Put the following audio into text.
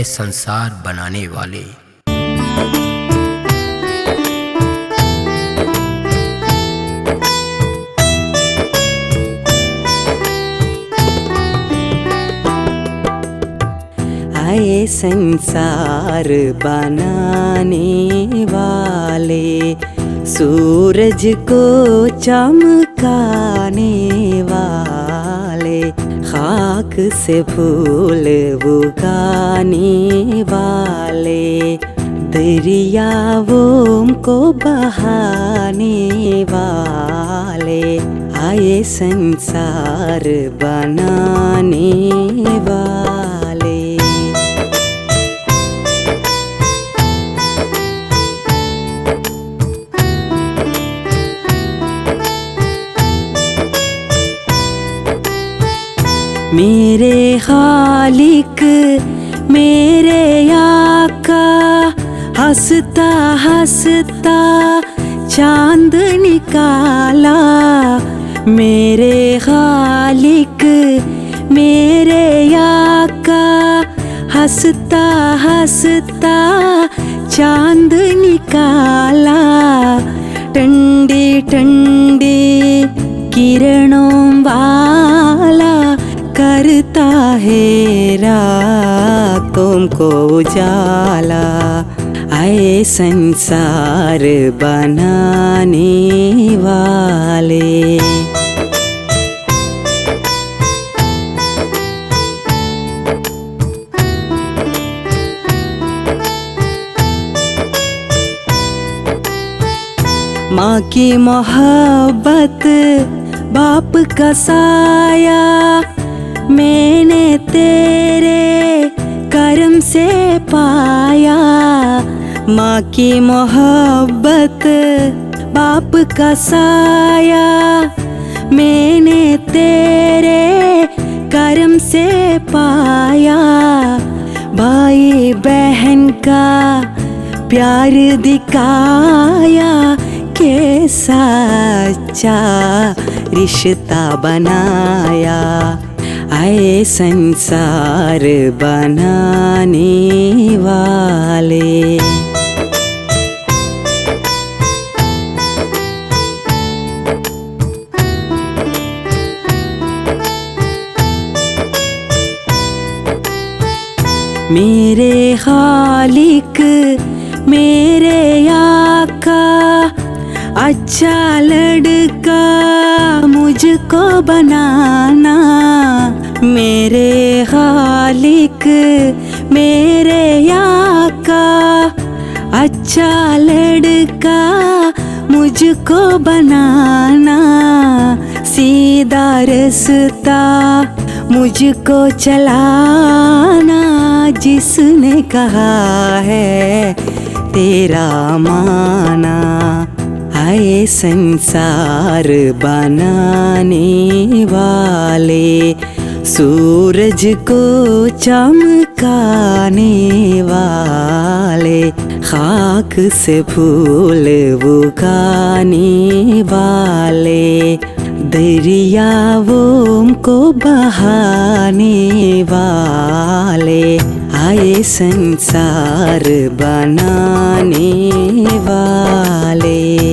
है संसार बनाने वाले। आए संसार बनाने वाले, सूरज को चमकाने वाले, खाक से फूल उगाने वाले, दरियाओं को बहाने वाले, आए संसार बनाने वाले। मेरे खालिक मेरे आका, हंसता हंसता चांद निकाला। मेरे खालिक मेरे आका, हंसता हंसता चांद निकाला। ठंडी ठंडी किरणों वाला, करता है रातों को उजाला। आए संसार बनाने वाले। माँ की मोहब्बत बाप का साया, मैंने तेरे करम से पाया। माँ की मोहब्बत बाप का साया, मैंने तेरे करम से पाया। भाई बहन का प्यार दिखाया, कैसा अच्छा रिश्ता बनाया। आए संसार बनाने वाले। मेरे खालिक मेरे आका, अच्छा लड़का मुझको बनाना। मेरे खालिक मेरे आका, अच्छा लड़का मुझको बनाना। सीधा रास्ता मुझको चलाना, जिसने कहा है तेरा माना। आए संसार बनाने वाले, सूरज को चमकाने वाले, खाक से फूल उगाने वाले, दरियाओं को बहाने वाले। आए संसार बनाने वाले।